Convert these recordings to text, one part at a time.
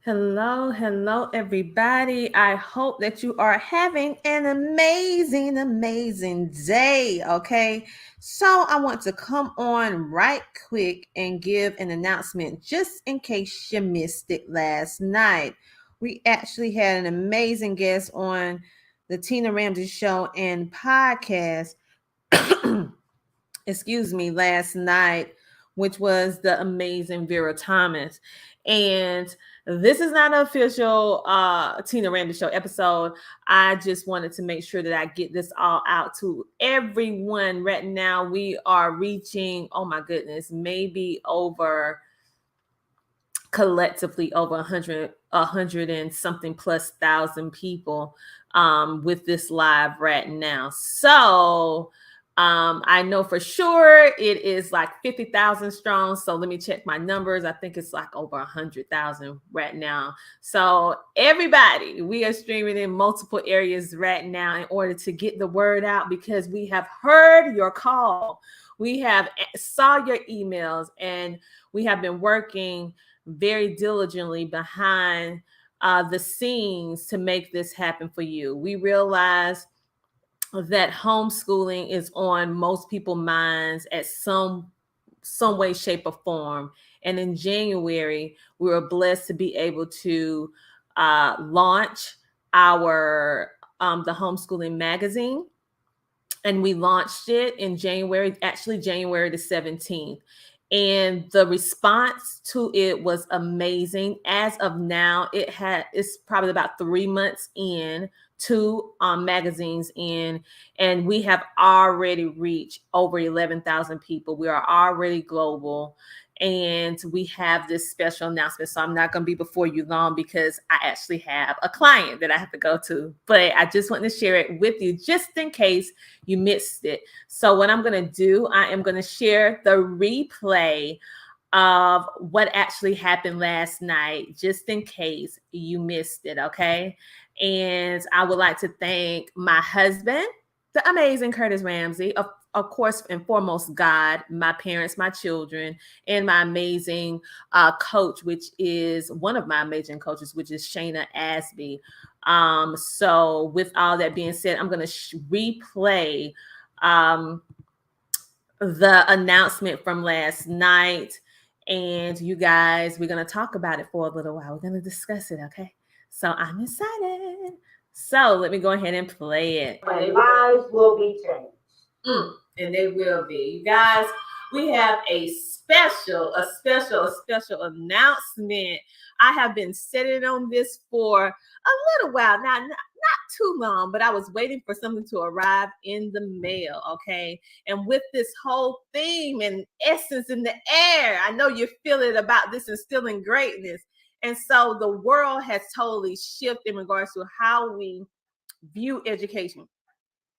Hello, everybody. I hope that you are having an amazing day. Okay, so I want to come on right quick and give an announcement just in case you missed it last night. We actually had an amazing guest on the Tina Ramsey Show and podcast. Excuse me, last night, which was the amazing Vera Thomas. And this is not an official Tina Ramsey Show episode. I just wanted to make sure that I get this all out to everyone. Right now, we are reaching, oh my goodness, maybe over collectively over 100 and something plus thousand people with this live right now. So I know for sure it is like 50,000 strong. So let me check my numbers. I think it's like over 100,000 right now. So everybody, we are streaming in multiple areas right now in order to get the word out because we have heard your call. We have saw your emails and we have been working very diligently behind the scenes to make this happen for you. We realize that homeschooling is on most people's minds at some way, shape, or form. And in January, we were blessed to be able to launch our the Homeschooling Magazine, and we launched it in January, actually January the 17th. And the response to it was amazing. As of now, it's probably about 3 months in, two magazines in, and we have already reached over 11,000 people. We are already global, and we have this special announcement. So I'm not going to be before you long because I actually have a client that I have to go to, but I just want to share it with you just in case you missed it. So what I'm going to do, I am going to share the replay of what actually happened last night, just in case you missed it, okay? And I would like to thank my husband, the amazing Curtis Ramsey, of course, and foremost, God, my parents, my children, and my amazing coach, which is one of my amazing coaches, which is Shayna Asby. So with all that being said, I'm going to replay the announcement from last night. And you guys, we're going to talk about it for a little while. We're going to discuss it, okay? So I'm excited. So let me go ahead and play it. And lives will be changed. And they will be. You guys, we have a special announcement. I have been sitting on this for a little while now, not too long, but I was waiting for something to arrive in the mail, okay? And with this whole theme and essence in the air, I know you feel it about this instilling greatness. And so the world has totally shifted in regards to how we view education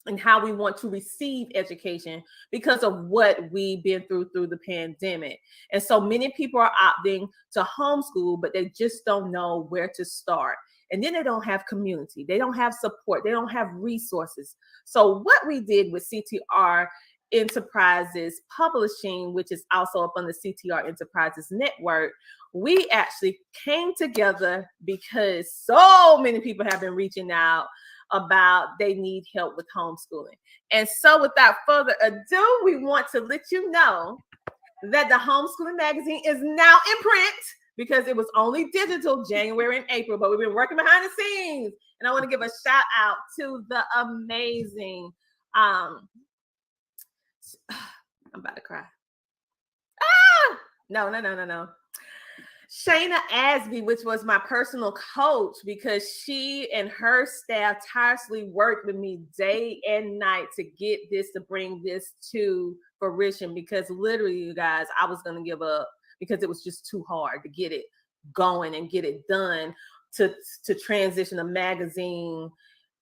and how we want to receive education because of what we've been through the pandemic. And so many people are opting to homeschool, but they just don't know where to start. And then they don't have community. They don't have support. They don't have resources. So what we did with CTR Enterprises Publishing, which is also up on the CTR Enterprises Network, we actually came together because so many people have been reaching out about they need help with homeschooling. And so without further ado, we want to let you know that the Homeschooling Magazine is now in print because it was only digital January and April, but we've been working behind the scenes. And I want to give a shout out to the amazing, I'm about to cry. No. Shayna Asby, which was my personal coach, because she and her staff tirelessly worked with me day and night to get this, to bring this to fruition. Because literally, you guys, I was going to give up because it was just too hard to get it going and get it done to transition a magazine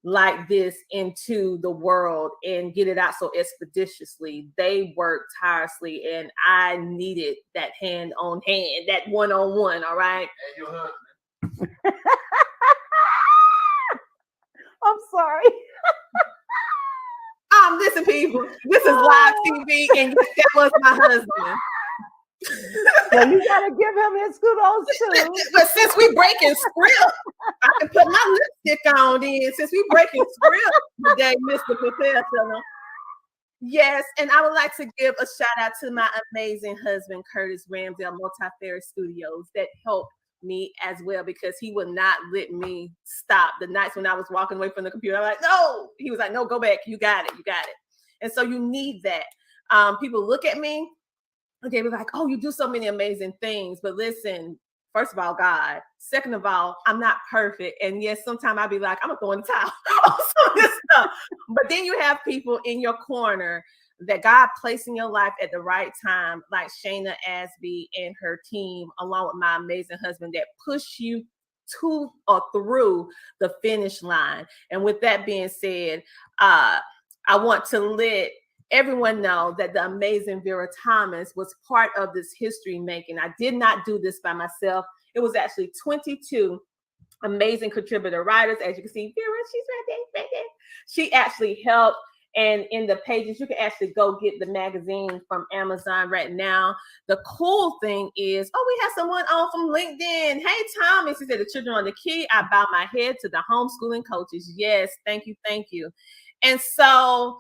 like this into the world and get it out so expeditiously. They worked tirelessly, and I needed that hand on hand, that one-on-one. All right. And your husband. I'm sorry. Listen, people, this is live TV, and that was my husband. Well, you got to give him his kudos too. But since we breaking script, I can put my lipstick on then. Since we breaking script today, Mr. Professional. Yes, and I would like to give a shout out to my amazing husband, Curtis Ramsey of Multifarious Studios, that helped me as well, because he would not let me stop. The nights when I was walking away from the computer, I'm like, no. He was like, no, go back. You got it. You got it. And so you need that. People look at me, they be like, oh, you do so many amazing things. But listen, first of all, God. Second of all, I'm not perfect. And yes, sometimes I'll be like, I'm going to throw in the towel on some of this stuff. But then you have people in your corner that God placed in your life at the right time, like Shayna Asby and her team, along with my amazing husband, that push you to or through the finish line. And with that being said, I want to let everyone know that the amazing Vera Thomas was part of this history making. I did not do this by myself. It was actually 22 amazing contributor writers. As you can see, Vera, she's right there. She actually helped. And in the pages, you can actually go get the magazine from Amazon right now. The cool thing is, we have someone on from LinkedIn. Hey, Thomas, he said, the children on the key. I bow my head to the homeschooling coaches. Yes, thank you. And so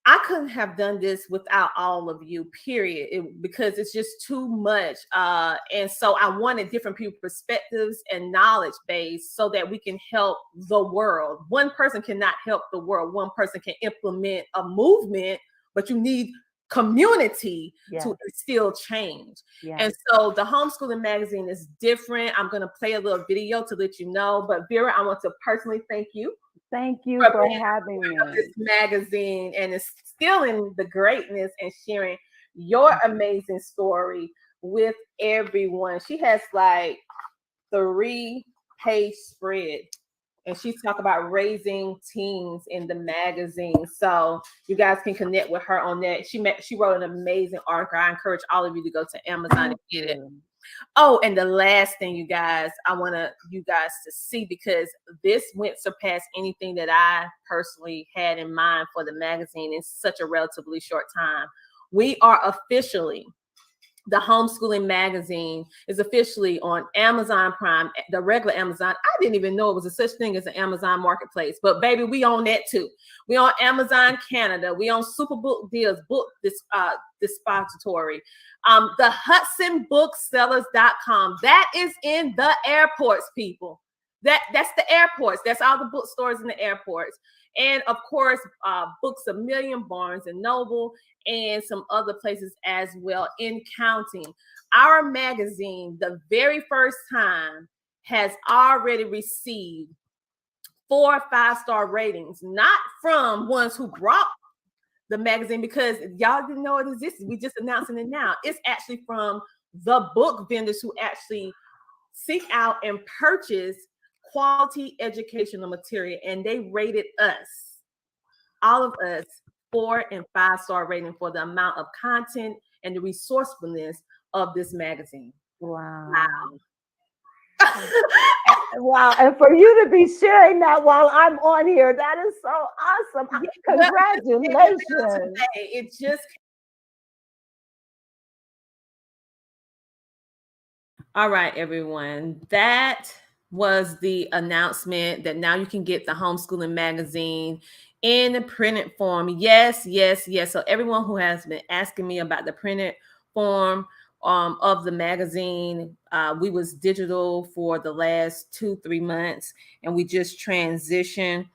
I couldn't have done this without all of you, period, because it's just too much. And so I wanted different people's perspectives and knowledge base so that we can help the world. One person cannot help the world. One person can implement a movement, but you need community to instill change. And so the Homeschooling Magazine is different. I'm going to play a little video to let you know. But Vera, I want to personally thank you. Thank you for having me. This magazine and instilling the greatness and sharing your amazing story with everyone. She has like 3-page spread, and she talked about raising teens in the magazine. So you guys can connect with her on that. She wrote an amazing article. I encourage all of you to go to Amazon and get it. Oh, and the last thing, you guys, I want you guys to see, because this went surpast anything that I personally had in mind for the magazine in such a relatively short time. We are officially, the Homeschooling Magazine is officially on Amazon Prime, the regular Amazon. I didn't even know it was a such thing as an Amazon marketplace, but baby, we on that too. We on Amazon Canada. We on Superbook Deals, Book Dispository. The HudsonBooksellers.com. That is in the airports, people. That's the airports. That's all the bookstores in the airports. And of course, Books A Million, Barnes and Noble, and some other places as well, in counting. Our magazine, the very first time, has already received 4 5-star ratings, not from ones who brought the magazine, because y'all didn't know it existed. We just announcing it now. It's actually from the book vendors who actually seek out and purchase quality educational material, and they rated us, all of us, 4 and 5-star rating for the amount of content and the resourcefulness of this magazine. Wow. Wow. And for you to be sharing that while I'm on here, that is so awesome. Congratulations. It just. All right, everyone. That was the announcement that now you can get the Homeschooling Magazine in the printed form. Yes. So everyone who has been asking me about the printed form of the magazine, we was digital for the last 2-3 months, and we just transitioned.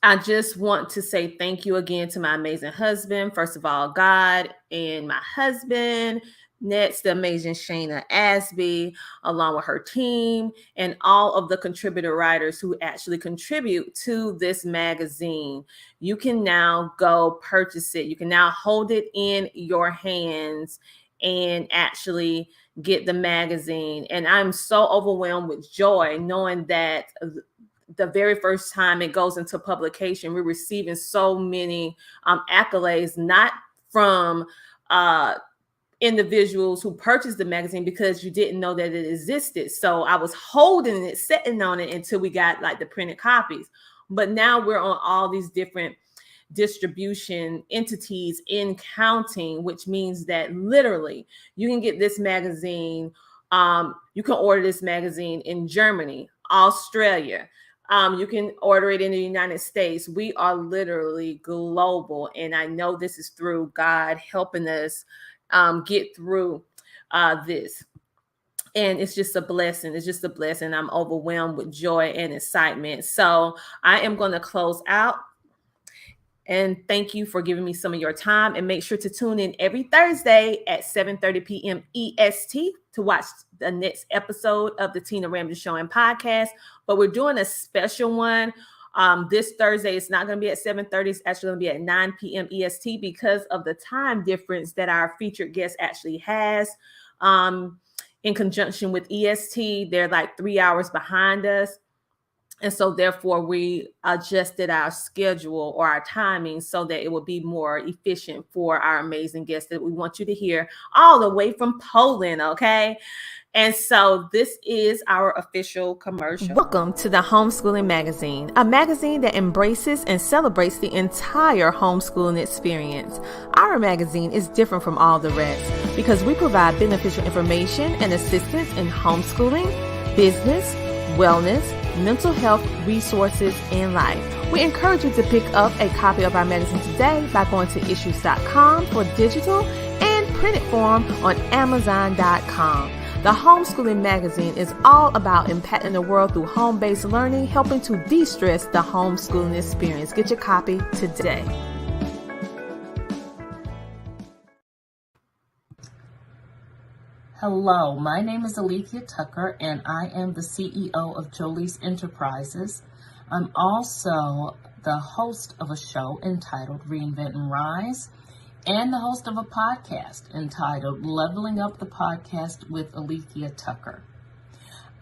I just want to say thank you again to my amazing husband. First of all, God, and my husband. Next, the amazing Shayna Asby, along with her team, and all of the contributor writers who actually contribute to this magazine. You can now go purchase it. You can now hold it in your hands and actually get the magazine. And I'm so overwhelmed with joy knowing that the very first time it goes into publication, we're receiving so many accolades, not from individuals who purchased the magazine because you didn't know that it existed. So I was holding it, sitting on it until we got like the printed copies. But now we're on all these different distribution entities in counting, which means that literally you can get this magazine. You can order this magazine in Germany, Australia. You can order it in the United States. We are literally global. And I know this is through God helping us get through this. And it's just a blessing. It's just a blessing. I'm overwhelmed with joy and excitement. So I am going to close out. And thank you for giving me some of your time. And make sure to tune in every Thursday at 7:30 p.m. EST to watch the next episode of the Tina Ramsey Show and Podcast. But we're doing a special one this Thursday. It's not going to be at 7:30. It's actually going to be at 9 p.m. EST because of the time difference that our featured guest actually has. In conjunction with EST, they're like 3 hours behind us. And so therefore we adjusted our schedule or our timing so that it would be more efficient for our amazing guests that we want you to hear all the way from Poland. Okay. And so this is our official commercial. Welcome to the Homeschooling Magazine, a magazine that embraces and celebrates the entire homeschooling experience. Our magazine is different from all the rest because we provide beneficial information and assistance in homeschooling, business, wellness, mental health, resources, and life. We encourage you to pick up a copy of our magazine today by going to issues.com for digital and printed form on amazon.com. The Homeschooling Magazine is all about impacting the world through home-based learning, helping to de-stress the homeschooling experience. Get your copy today. Hello, my name is Alethea Tucker, and I am the CEO of Jolie's Enterprises. I'm also the host of a show entitled Reinvent and Rise, and the host of a podcast entitled Leveling Up the Podcast with Alethea Tucker.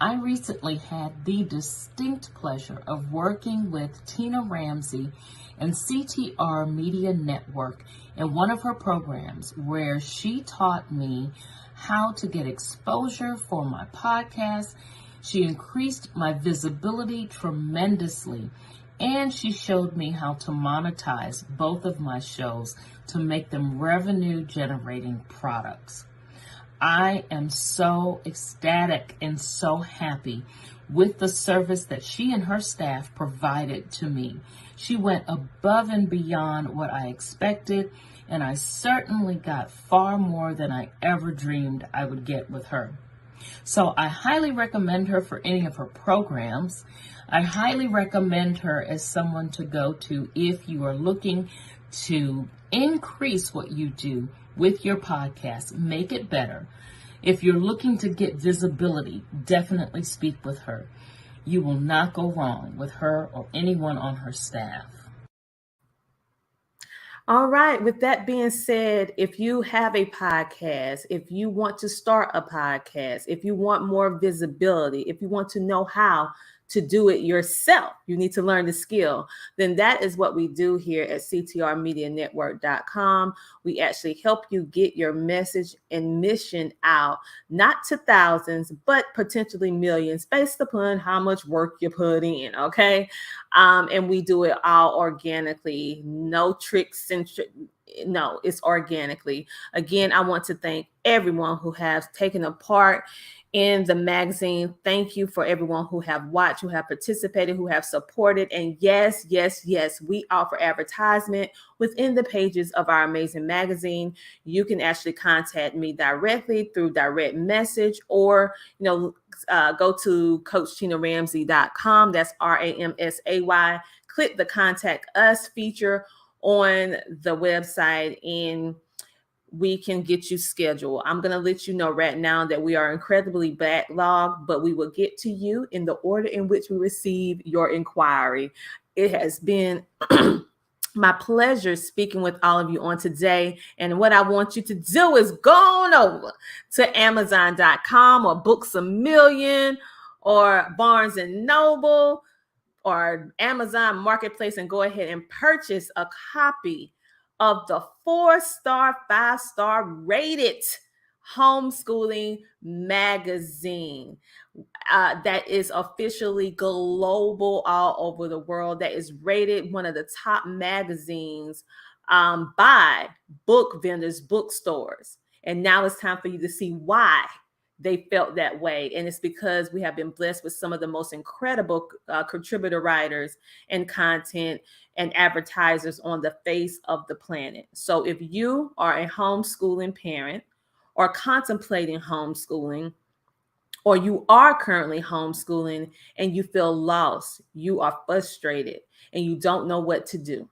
I recently had the distinct pleasure of working with Tina Ramsey and CTR Media Network in one of her programs where she taught me how to get exposure for my podcast. She increased my visibility tremendously, and she showed me how to monetize both of my shows to make them revenue generating products. I am so ecstatic and so happy with the service that she and her staff provided to me. She went above and beyond what I expected, and I certainly got far more than I ever dreamed I would get with her. So I highly recommend her for any of her programs. I highly recommend her as someone to go to if you are looking to increase what you do with your podcast, make it better. If you're looking to get visibility, definitely speak with her. You will not go wrong with her or anyone on her staff. All right. With that being said, if you have a podcast, if you want to start a podcast, if you want more visibility, if you want to know how to do it yourself, you need to learn the skill, then that is what we do here at ctrmedianetwork.com. We actually help you get your message and mission out, not to thousands, but potentially millions based upon how much work you put in, okay? And we do it all organically, no tricks and no, it's organically. Again, I want to thank everyone who has taken a part in the magazine. Thank you for everyone who have watched, who have participated, who have supported. And yes, we offer advertisement within the pages of our amazing magazine. You can actually contact me directly through direct message, or go to CoachTinaRamsey.com. That's RAMSAY. Click the Contact Us feature on the website, and we can get you scheduled. I'm going to let you know right now that we are incredibly backlogged, but we will get to you in the order in which we receive your inquiry. It has been my pleasure speaking with all of you on today. And what I want you to do is go on over to Amazon.com or Books A Million or Barnes and Noble or Amazon Marketplace and go ahead and purchase a copy of the 4-star, 5-star rated Homeschooling Magazine. that is officially global all over the world, that is rated one of the top magazines by book vendors, bookstores. And now it's time for you to see why they felt that way. And it's because we have been blessed with some of the most incredible contributor writers and content and advertisers on the face of the planet. So if you are a homeschooling parent or contemplating homeschooling, or you are currently homeschooling and you feel lost, you are frustrated, and you don't know what to do,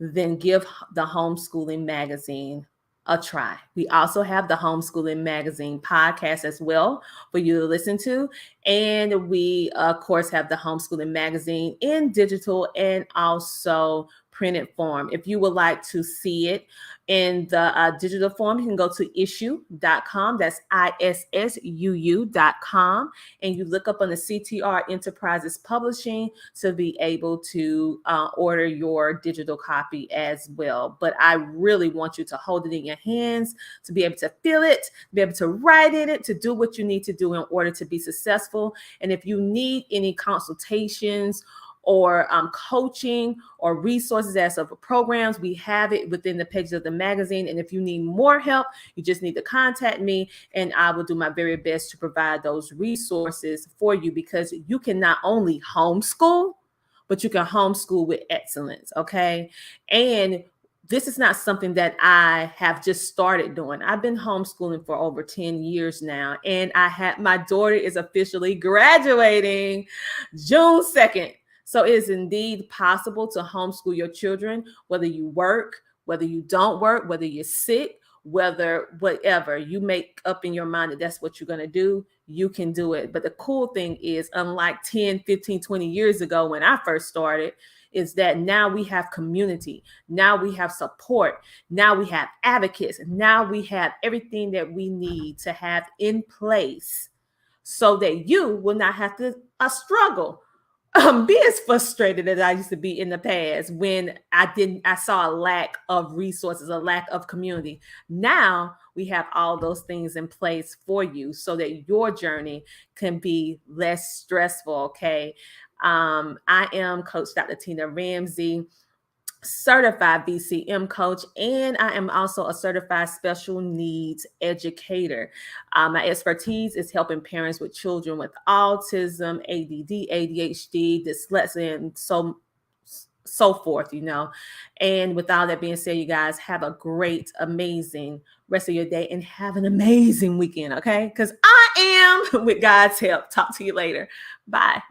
then give the Homeschooling Magazine a try. We also have the Homeschooling Magazine podcast as well for you to listen to. And we, of course, have the Homeschooling Magazine in digital and also printed form. If you would like to see it in the digital form, you can go to issuu.com. That's ISSUU.com. And you look up on the CTR Enterprises Publishing to be able to order your digital copy as well. But I really want you to hold it in your hands, to be able to feel it, to be able to write in it, to do what you need to do in order to be successful. And if you need any consultations or coaching or resources as of programs, we have it within the pages of the magazine. And if you need more help, you just need to contact me, and I will do my very best to provide those resources for you, because you can not only homeschool, but you can homeschool with excellence, okay? And this is not something that I have just started doing. I've been homeschooling for over 10 years now, and my daughter is officially graduating June 2nd. So it is indeed possible to homeschool your children, whether you work, whether you don't work, whether you're sick, whether whatever you make up in your mind that that's what you're going to do, you can do it. But the cool thing is, unlike 10, 15, 20 years ago when I first started, is that now we have community. Now we have support. Now we have advocates. Now we have everything that we need to have in place so that you will not have to struggle. Be as frustrated as I used to be in the past when I saw a lack of resources, a lack of community. Now we have all those things in place for you so that your journey can be less stressful. Okay. I am Coach Dr. Tina Ramsey, certified BCM coach, and I am also a certified special needs educator. My expertise is helping parents with children with autism, ADD, ADHD, dyslexia, and so forth, you know. And with all that being said, you guys have a great, amazing rest of your day and have an amazing weekend, okay? Because I am, with God's help. Talk to you later. Bye.